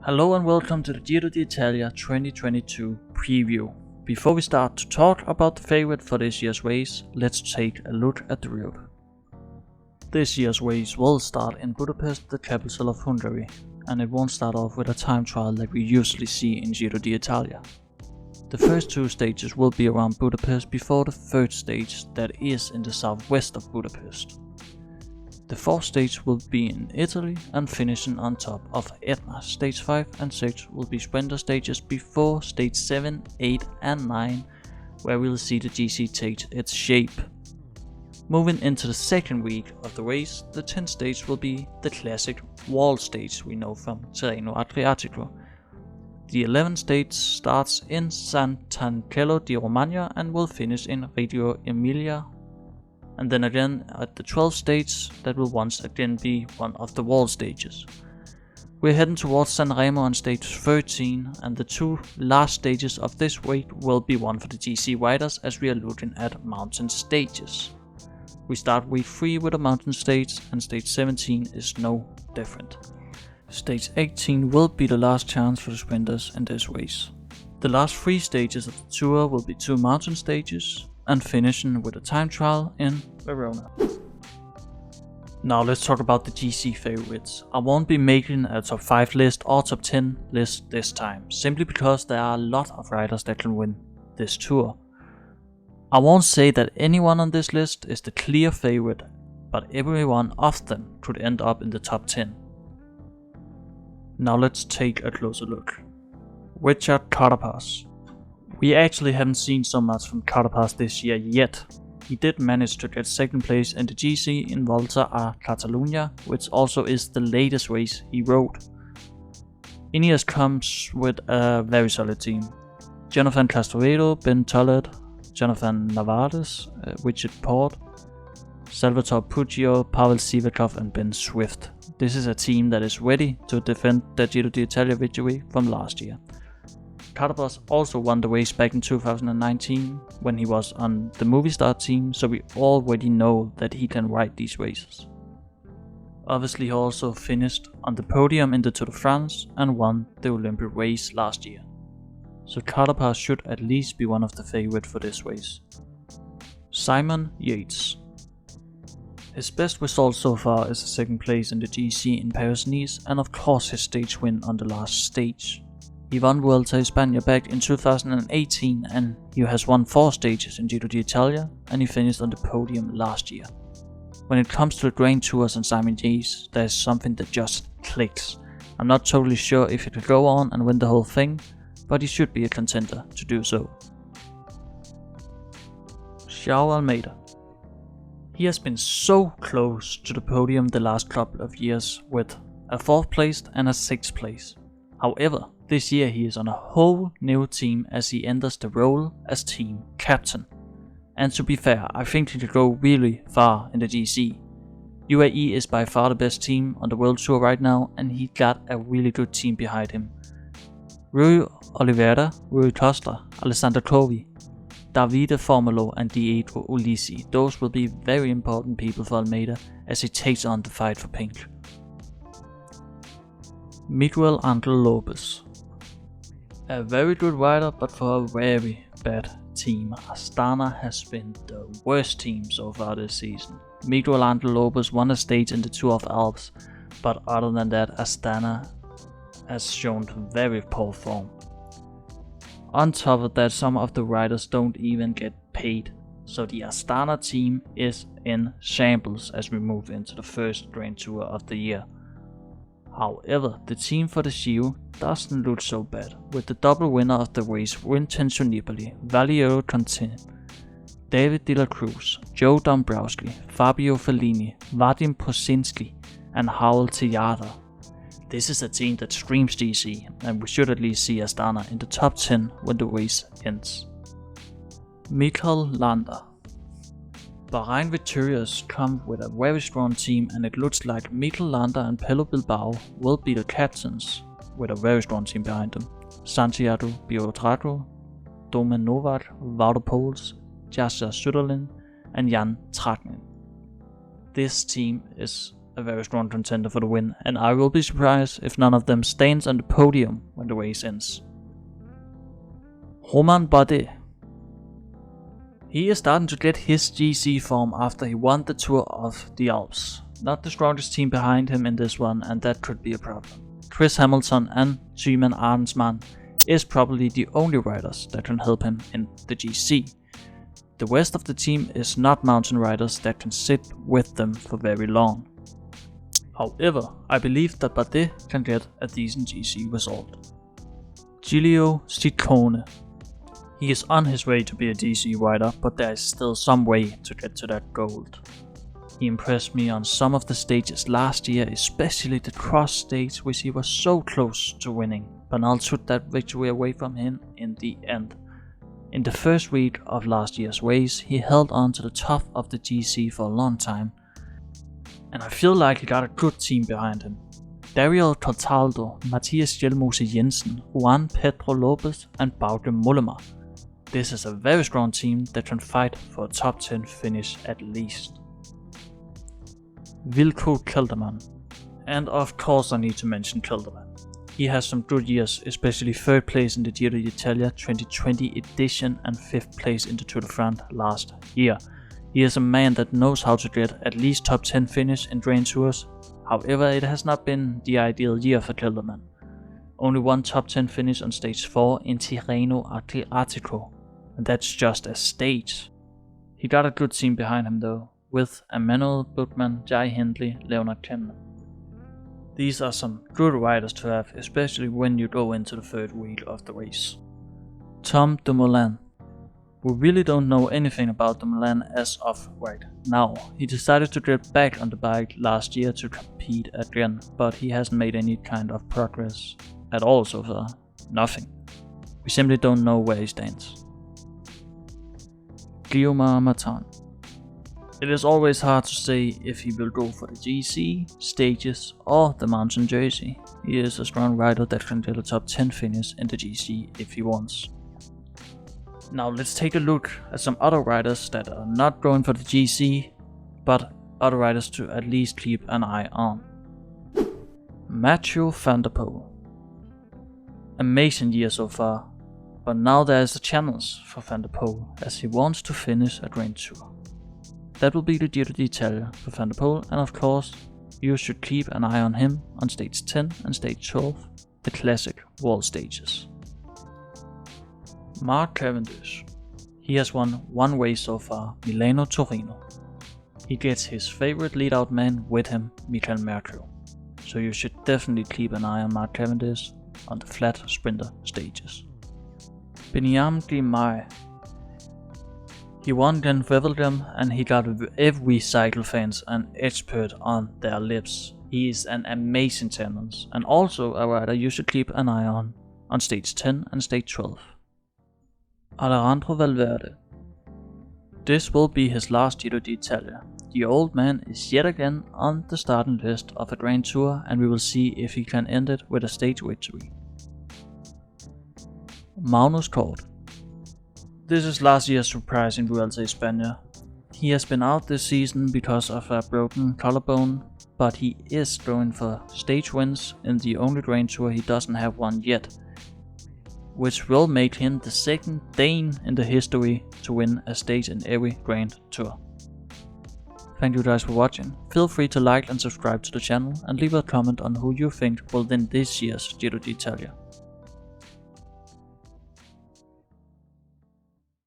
Hello and welcome to the Giro d'Italia 2022 preview. Before we start to talk about the favorite for this year's race, let's take a look at the road. This year's race will start in Budapest, the capital of Hungary, and it won't start off with a time trial like we usually see in Giro d'Italia. The first two stages will be around Budapest before the third stage that is in the southwest of Budapest. The fourth stage will be in Italy and finishing on top of Etna. Stage 5 and 6 will be sprinter stages before stage 7, 8 and 9, where we'll see the GC take its shape. Moving into the second week of the race, the 10th stage will be the classic wall stage we know from Tirreno Adriatico. The 11th stage starts in Sant'Angelo di Romagna and will finish in Reggio Emilia. And then again at the 12th stage, that will once again be one of the wall stages. We're heading towards Sanremo on stage 13, and the two last stages of this week will be one for the GC riders as we are looking at mountain stages. We start week 3 with a mountain stage, and stage 17 is no different. Stage 18 will be the last chance for the sprinters in this race. The last 3 stages of the tour will be 2 mountain stages, and finishing with a time trial in Verona. Now let's talk about the GC favorites. I won't be making a top 5 list or top 10 list this time, simply because there are a lot of riders that can win this tour. I won't say that anyone on this list is the clear favorite, but every one of them could end up in the top 10. Now let's take a closer look. Richard Carapaz. We actually haven't seen so much from Carapaz this year yet. He did manage to get second place in the GC in Volta a Catalunya, which also is the latest race he rode. Ineos comes with a very solid team. Jonathan Castrovedo, Ben Tollett, Jonathan Navarez, Richard Porte, Salvatore Puccio, Pavel Sivakov and Ben Swift. This is a team that is ready to defend the Giro d'Italia victory from last year. Carapaz also won the race back in 2019 when he was on the Movistar team, so we already know that he can ride these races. Obviously he also finished on the podium in the Tour de France and won the Olympic race last year. So Carapaz should at least be one of the favorites for this race. Simon Yates. His best result so far is a second place in the GC in Paris-Nice and of course his stage win on the last stage. He won Vuelta a España back in 2018 and he has won 4 stages in Giro d'Italia and he finished on the podium last year. When it comes to the Grand Tours and Simon Yates, there's something that just clicks. I'm not totally sure if he could go on and win the whole thing, but he should be a contender to do so. João Almeida. He has been so close to the podium the last couple of years with a 4th place and a 6th place. However, this year he is on a whole new team as he enters the role as team captain. And to be fair, I think he could go really far in the GC. UAE is by far the best team on the World Tour right now and he got a really good team behind him. Rui Oliveira, Rui Costa, Alessandro Covi, Davide Formolo and Diego Ulissi. Those will be very important people for Almeida as he takes on the fight for pink. Miguel Angel Lopez. A very good rider, but for a very bad team. Astana has been the worst team so far this season. Miguel Angel Lopez won a stage in the Tour of Alps, but other than that Astana has shown very poor form. On top of that, some of the riders don't even get paid, so the Astana team is in shambles as we move into the first Grand Tour of the year. However, the team for the Giro doesn't look so bad, with the double winner of the race Vincenzo Nibali, Valerio Conti, David de la Cruz, Joe Dombrowski, Fabio Fellini, Vadim Posinski and Howell Tejada. This is a team that screams GC and we should at least see Astana in the top 10 when the race ends. Mikel Landa. Bahrain Victorious come with a very strong team and it looks like Mikel Landa and Pello Bilbao will be the captains with a very strong team behind them. Santiago Biodrago, Domen Novak, Wout Poels, Jasper Sutherland and Jan Tratnik. This team is a very strong contender for the win, and I will be surprised if none of them stands on the podium when the race ends. Romain Bardet. He is starting to get his GC form after he won the Tour of the Alps. Not the strongest team behind him in this one, and that could be a problem. Chris Hamilton and Thymen Arensman is probably the only riders that can help him in the GC. The rest of the team is not mountain riders that can sit with them for very long. However, I believe that Bardet can get a decent GC result. Giro Ciccone. He is on his way to be a GC rider, but there is still some way to get to that gold. He impressed me on some of the stages last year, especially the cross stage, which he was so close to winning. Bernal took that victory away from him in the end. In the first week of last year's race, he held on to the top of the GC for a long time, and I feel like he got a good team behind him. Dario Cataldo, Matthias Hjelmose Jensen, Juan Pedro Lopez and Bauke Mollema. This is a very strong team that can fight for a top 10 finish at least. Wilco Kelderman. And of course I need to mention Kelderman. He has some good years, especially 3rd place in the Giro d'Italia 2020 edition and 5th place in the Tour de France last year. He is a man that knows how to get at least top 10 finish in Grand Tours. However, it has not been the ideal year for Kelderman. Only one top 10 finish on stage 4 in Tirreno Adriatico, and that's just a stage. He got a good team behind him though, with Emmanuel Buchmann, Jai Hindley, Leonard Kemna. These are some good riders to have, especially when you go into the 3rd week of the race. Tom Dumoulin. We really don't know anything about Dumoulin as of right now. He decided to get back on the bike last year to compete again, but he hasn't made any kind of progress at all so far. Nothing. We simply don't know where he stands. Guillaume Martin. It is always hard to say if he will go for the GC, stages or the mountain jersey. He is a strong rider that can get a top 10 finish in the GC if he wants. Now let's take a look at some other riders that are not going for the GC, but other riders to at least keep an eye on. Mathieu van der Poel. Amazing year so far, but now there is a challenge for Van der Poel as he wants to finish a Grand Tour. That will be the Giro d'Italia for Van der Poel, and of course you should keep an eye on him on stage 10 and stage 12, the classic wall stages. Mark Cavendish. He has won one race so far, Milano-Torino. He gets his favorite lead-out man with him, Michael Merckx. So you should definitely keep an eye on Mark Cavendish on the flat sprinter stages. Benyam Guimaraes. He won Glen-Wevelgem and he got every cycle fans an expert on their lips. He is an amazing talent and also a rider you should keep an eye on stage 10 and stage 12. Alejandro Valverde. This will be his last Giro d'Italia. The old man is yet again on the starting list of a Grand Tour, and we will see if he can end it with a stage victory. Magnus Kort. This is last year's surprise in Vuelta a España. He has been out this season because of a broken collarbone, but he is going for stage wins in the only Grand Tour he doesn't have one yet, which will make him the 2nd Dane in the history to win a stage in every Grand Tour. Thank you guys for watching. Feel free to like and subscribe to the channel and leave a comment on who you think will win this year's Giro d'Italia.